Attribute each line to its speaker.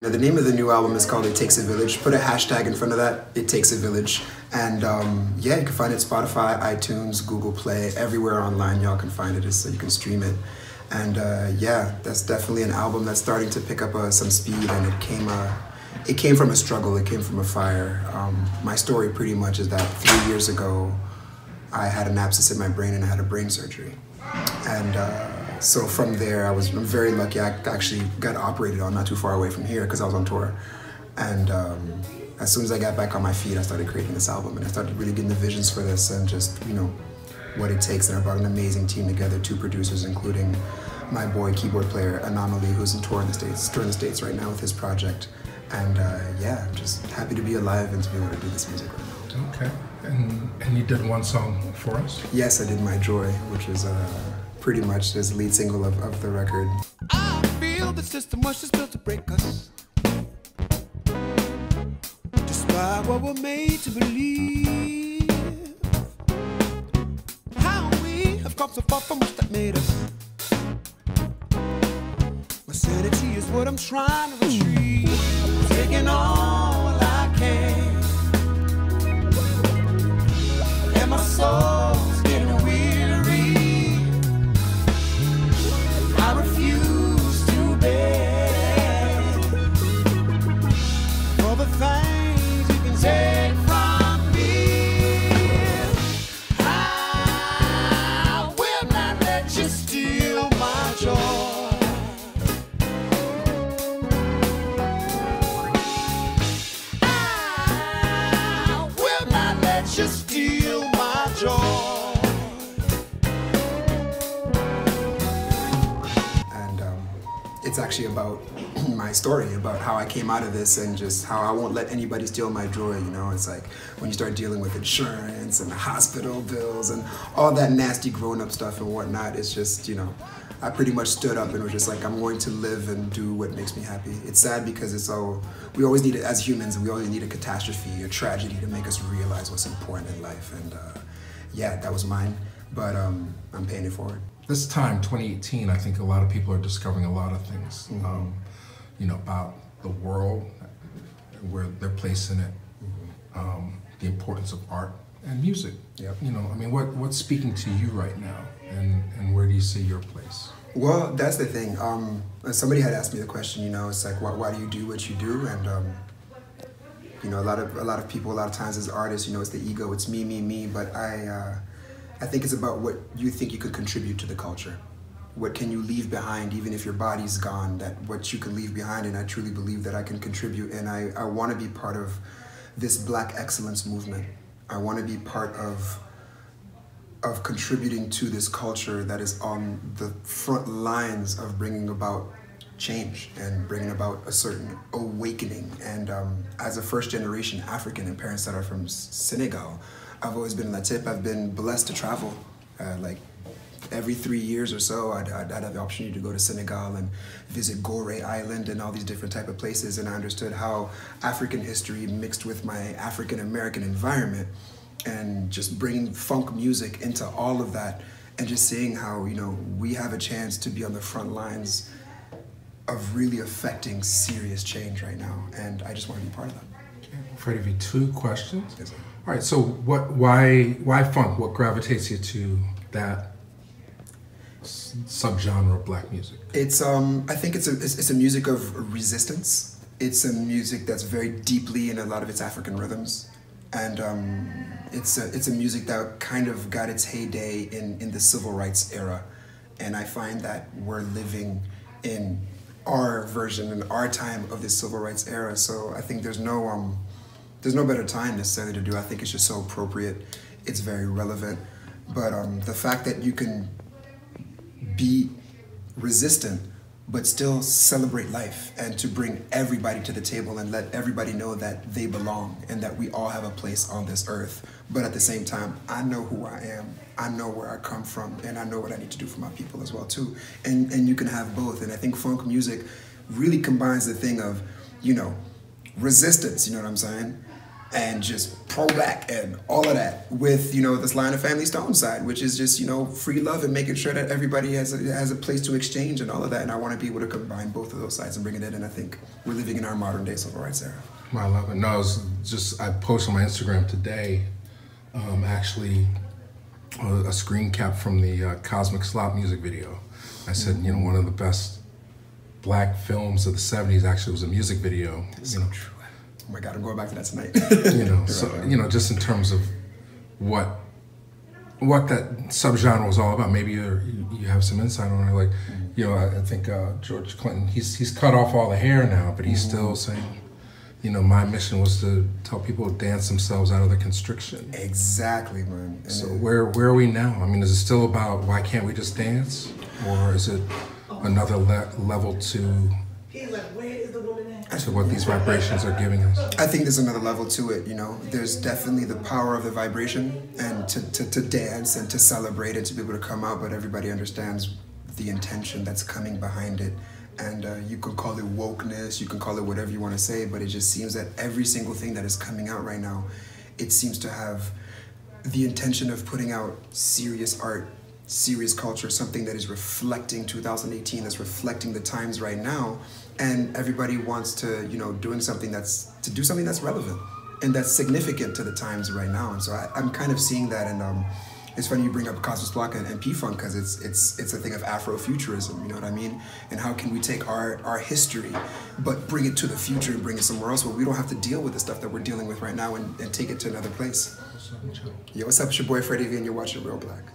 Speaker 1: The name of the new album is called It Takes a Village. Put a hashtag in front of that, It Takes a Village. And yeah, you can find it Spotify, iTunes, Google Play, everywhere online y'all can find it, so you can stream it. And yeah, that's definitely an album that's starting to pick up some speed, and it came from a struggle, it came from a fire. My story pretty much is that 3 years ago, I had an abscess in my brain and I had a brain surgery. And so from there, I'm very lucky. I actually got operated on not too far away from here because I was on tour. And as soon as I got back on my feet, I started creating this album, and I started really getting the visions for this and just, you know, what it takes. And I brought an amazing team together, 2 producers, including my boy keyboard player Anomaly, who's in touring the States right now with his project. And yeah, I'm just happy to be alive and to be able to do this music right now.
Speaker 2: Okay, and you did one song for us?
Speaker 1: Yes, I did My Joy, which was pretty much his lead single of the record.
Speaker 3: I feel the system was just built to break us, despite what we're made to believe. How we have come so far from what that made us. My sanity is what I'm trying to retrieve. Taking all I can, and my soul's getting weary. I refuse to beg for the things you can take from me. I will not let you steal my joy. Just steal my joy.
Speaker 1: And it's actually about my story, about how I came out of this and just how I won't let anybody steal my joy, you know? It's like when you start dealing with insurance and hospital bills and all that nasty grown-up stuff and whatnot, it's just, you know, I pretty much stood up and was just like, I'm going to live and do what makes me happy. It's sad because it's so, we always need it as humans, we always need a catastrophe, a tragedy to make us realize what's important in life. And yeah, that was mine, but I'm paying it forward.
Speaker 2: This time, 2018, I think a lot of people are discovering a lot of things, you know, about the world, where their place in it, the importance of art and music.
Speaker 1: Yep.
Speaker 2: You know, I mean, what's speaking to you right now, and where do you see your place?
Speaker 1: Well, that's the thing. Somebody had asked me the question, you know, it's like, why do you do what you do? And you know, a lot of people, a lot of times as artists, you know, it's the ego, it's me. But I think it's about what you think you could contribute to the culture. What can you leave behind, even if your body's gone? That what you can leave behind, and I truly believe that I can contribute. And I want to be part of this Black excellence movement. I want to be part of contributing to this culture that is on the front lines of bringing about change and bringing about a certain awakening. And as a first-generation African and parents that are from Senegal, I've always been Latif. I've been blessed to travel. Like every 3 years or so, I'd have the opportunity to go to Senegal and visit Gorée Island and all these different type of places. And I understood how African history mixed with my African-American environment, and just bringing funk music into all of that, and just seeing how, you know, we have a chance to be on the front lines of really affecting serious change right now, and I just want to be part of that.
Speaker 2: Okay. Fredy, have you 2 questions?
Speaker 1: Yes, sir.
Speaker 2: All right, so why funk? What gravitates you to that subgenre of Black music?
Speaker 1: It's I think it's a music of resistance. It's a music that's very deeply in a lot of its African rhythms. And it's a music that kind of got its heyday in the civil rights era. And I find that we're living in our version, in our time of this civil rights era. So I think there's no better time necessarily to do. I think it's just so appropriate. It's very relevant. But the fact that you can be resistant but still celebrate life, and to bring everybody to the table and let everybody know that they belong and that we all have a place on this earth. But at the same time, I know who I am, I know where I come from, and I know what I need to do for my people as well too. And you can have both. And I think funk music really combines the thing of, you know, resistance, you know what I'm saying? and just pro black and all of that with, you know, this line of Family Stone side, which is just, you know, free love and making sure that everybody has a place to exchange and all of that. And I want to be able to combine both of those sides and bring it in. And I think we're living in our modern day civil rights era.
Speaker 2: I love it. No, it's just, I posted on my Instagram today, actually, a screen cap from the Cosmic Slop music video. I said, you know, one of the best black films of the 70s actually was a music video.
Speaker 1: That's so true. Oh my God, I'm going back to that tonight.
Speaker 2: You know, so, you know, just in terms of what that subgenre was all about. Maybe you have some insight on it. Like, you know, I think George Clinton, he's cut off all the hair now, but he's still saying, you know, my mission was to tell people to dance themselves out of the constriction.
Speaker 1: Exactly, man. And
Speaker 2: so where are we now? I mean, is it still about why can't we just dance? Or is it another level to what these vibrations are giving us?
Speaker 1: I think there's another level to it, you know. There's definitely the power of the vibration and to dance and to celebrate and to be able to come out, but everybody understands the intention that's coming behind it. And you can call it wokeness, you can call it whatever you want to say, but it just seems that every single thing that is coming out right now, it seems to have the intention of putting out serious art, serious culture, something that is reflecting 2018, that's reflecting the times right now. And everybody wants to, you know, do something that's relevant and that's significant to the times right now. And so I'm kind of seeing that. And it's funny you bring up Cosmos Block and P-Funk, because it's a thing of Afrofuturism, you know what I mean? And how can we take our history, but bring it to the future and bring it somewhere else where we don't have to deal with the stuff that we're dealing with right now and take it to another place. Yo, what's up? It's your boy Fredy V, and you're watching Real Black.